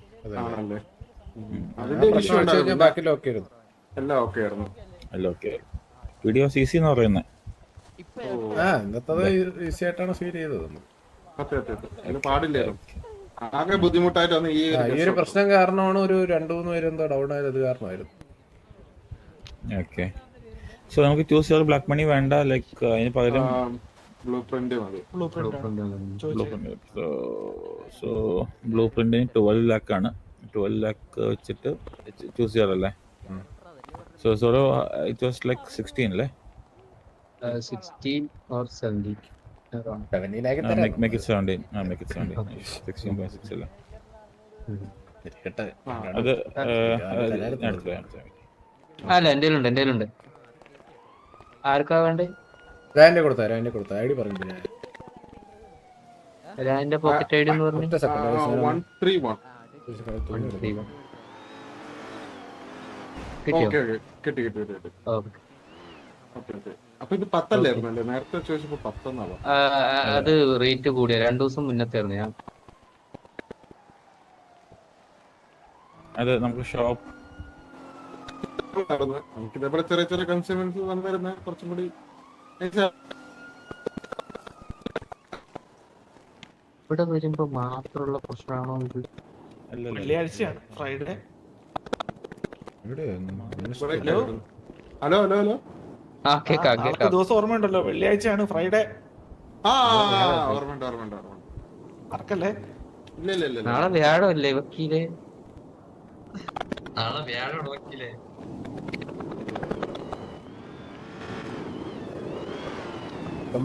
A: അതിന്റെ ഇഷ്യൂ ഉണ്ടായിരുന്നു.
C: ബാക്കിലും ഒക്കെ ആയിരുന്നു.
A: എല്ലാം ഓക്കെ ആയിരുന്നു.
I: എല്ലാം ഓക്കെ. വീഡിയോ CC എന്ന് പറയുന്നത്
C: ഇന്നത്തത് ഈസി ആയിട്ടാണ് ഫീൽ ചെയ്തത്.
A: പാടില്ലായിരുന്നു. ആകെ ബുദ്ധിമുട്ടായിട്ടാണ് ഈ
C: ഒരു പ്രശ്നം കാരണമാണ് ഒരു 2-3 പേര് എന്തോ ഡൗൺ ആയത്. അത് കാരണമായിരുന്നു.
I: ഓക്കെ. സോ നമുക്ക് ചൂസ് ചെയ്യാൻ ബ്ലാക്ക് മണി വേണ്ട. ലൈക്ക് അതിന് പകരം
A: ബ്ലൂ പ്രിന്റ് മതി.
I: സോ ബ്ലൂ പ്രിന്റിന് 12 lakh ആണ്. 12 lakh വെച്ചിട്ട് ചൂസ് ചെയ്യാറല്ലേ? സോ ഇറ്റ് വാസ് ലൈക്ക് 16 അല്ലേ?
D: 16 or 17.
I: Make it 17. Make it 17. 16.6 അല്ലേ? അത്
D: അല്ല എന്റെ ഉണ്ട്. ആർക്കാ വേണ്ടേ?
C: രാന്റെ കൊടുത്ത ഐഡി പറഞ്ഞു.
D: രാന്റെ പോക്കറ്റ് ഐഡി എന്ന് പറഞ്ഞു.
A: 131. കിട്ടി. അപ്പൊ ഇത് 10 അല്ലായിരുന്നല്ലേ നേരത്തെ ചോദിച്ചപ്പോ? 10 എന്നാണോ?
D: അത് റേറ്റ് കൂടിയ 2 ദിവസം മുന്നത്തായിരുന്നു. ഞാൻ
I: അത് നമുക്ക് ഷോപ്പ്
A: നമുക്ക് ഇതേപോലെ ചെറിയ കൺസ്യൂമൻസ് വന്നിരുന്ന കുറച്ചും കൂടി
D: ഇവിടെ വരുമ്പോ മാത്രമുള്ള പ്രശ്നമാണോ ഇത്?
J: വെള്ളിയാഴ്ചയാണ് ഫ്രൈഡേ.
A: ഹലോ
J: ദിവസം ഓർമ്മയുണ്ടല്ലോ? വെള്ളിയാഴ്ചയാണ് ഫ്രൈഡേ.
A: ഓർമ്മയുണ്ട്.
J: മറക്കല്ലേ?
A: ഇല്ല.
D: നാളെ വ്യാഴമല്ലേ വക്കീലേ?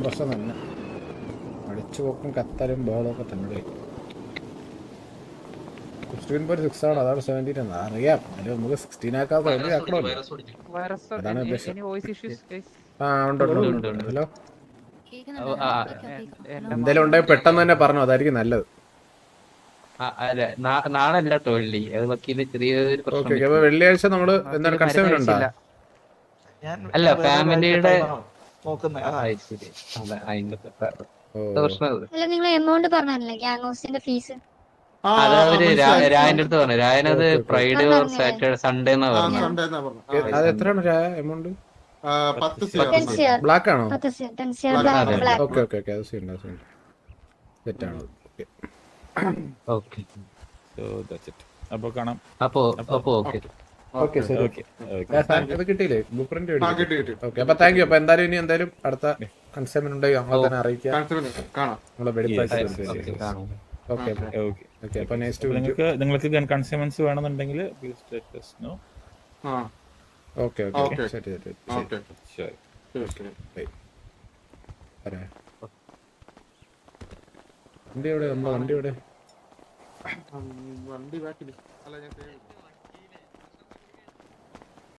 C: പ്രശ്നം തന്നെ. അടിച്ചു പോക്കും കത്തലും ബോളൊക്കെ തന്നെ. 16.6 ആണ്. അതാണ് 17 എന്ന് അറിയാം. അതിന് നമുക്ക് 16 ആക്കാതെ ആക്കണമല്ലോ. അതാണ് ഉദ്ദേശം. ഉണ്ട്. ഹലോ, എന്തെങ്കിലും ഉണ്ടെങ്കിൽ പെട്ടെന്ന് തന്നെ പറഞ്ഞു. അതായിരിക്കും നല്ലത്.
D: നാളെ അല്ല വെള്ളി. അത് വക്കീല് ചെറിയൊരു
C: വെള്ളിയാഴ്ച നമ്മള് എന്താണ് കൺസേൺ ഉണ്ടോ?
J: ഞാൻ
B: അല്ല,
J: വേറെ
B: ഫാമിലിയുടെ
J: നോക്കുന്നത് അതാ.
B: ശരി. അതെ, അതിന്റെ
C: ഓ.
B: പ്രശ്നം അത്.
K: അല്ല നിങ്ങൾ എമൗണ്ട് പറഞ്ഞല്ലേ ഗ്യാങ് ഹൗസിന്റെ ഫീസ്?
A: ആ,
B: അത് അവര്
A: മനസ്സിലായി.
B: രായന്റെ അടുത്ത് പറഞ്ഞു. രായനത്
C: okay, okay.
B: Friday or Saturday Sunday എന്നാ
A: ആ,
B: പറഞ്ഞത്.
A: സൺഡേ എന്നാ പറഞ്ഞത്.
C: അത് എത്രയാണ് എമൗണ്ട്?
A: 10
K: 10
A: CR.
K: CR.
C: ബ്ലാക്ക് ആണോ?
K: 10 CR
B: അതെ.
K: ബ്ലാക്ക്.
C: ഓക്കെ ഓക്കെ ഓക്കെ അത് സീനുണ്ട് സെറ്റാണ്. Okay
B: okay.
I: So that's it. അപ്പോൾ കാണാം.
B: അപ്പൊ ഓക്കെ.
C: ഓക്കെ ശരി.
I: Okay okay.
C: അത് കിട്ടിയില്ലേ ബ്ലൂ പ്രിന്റ്?
A: ആ, കിട്ടി.
C: ഓക്കെ അപ്പൊ താങ്ക് യു. അപ്പൊ എന്തായാലും ഇനി എന്തായാലും അടുത്ത കൺസൈൻമെന്റ് ഉണ്ടെങ്കിൽ നമ്മളെ തന്നെ അറിയിക്കാം.
A: കാണാം.
C: നമ്മളെ
I: Yes,
C: വെടിപ്പായിട്ട്.
B: കാണും.
C: Okay
I: okay.
C: ഓക്കെ അപ്പൊ നെക്സ്റ്റ്
I: നിങ്ങൾക്ക് കൺസ്യൂമൻസ് വേണമെന്നുണ്ടെങ്കിൽ പ്ലീസ് ലെറ്റ് us know.
A: ആ,
C: ഓക്കെ
A: ഓക്കെ.
C: ഓക്കെ ശരി ശരി
A: ഓക്കെ.
I: Sure.
A: ശരി.
C: വരാം. വണ്ടി എവിടെ? നമ്മുടെ വണ്ടി എവിടെ?
A: വണ്ടി ബാക്കിൽ. അല്ല, ഞാൻ